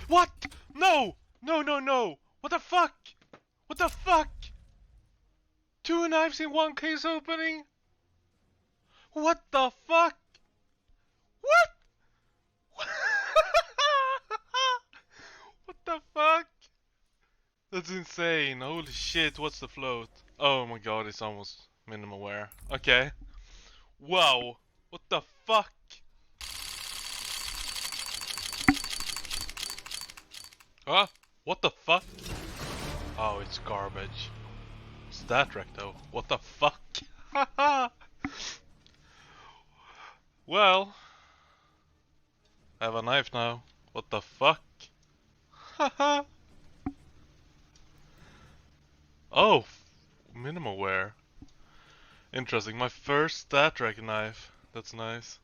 What? No! No, no, no! What the fuck? What the fuck? Two knives in one case opening? What the fuck? What? What the fuck? That's insane. Holy shit, what's the float? Oh my god, it's almost minimal wear. Okay. Wow. What the fuck? Huh? What the fuck? Oh, it's garbage. Stattrak though. What the fuck? Well, I have a knife now. What the fuck? Oh, minimal wear. Interesting. My first Stattrak knife. That's nice.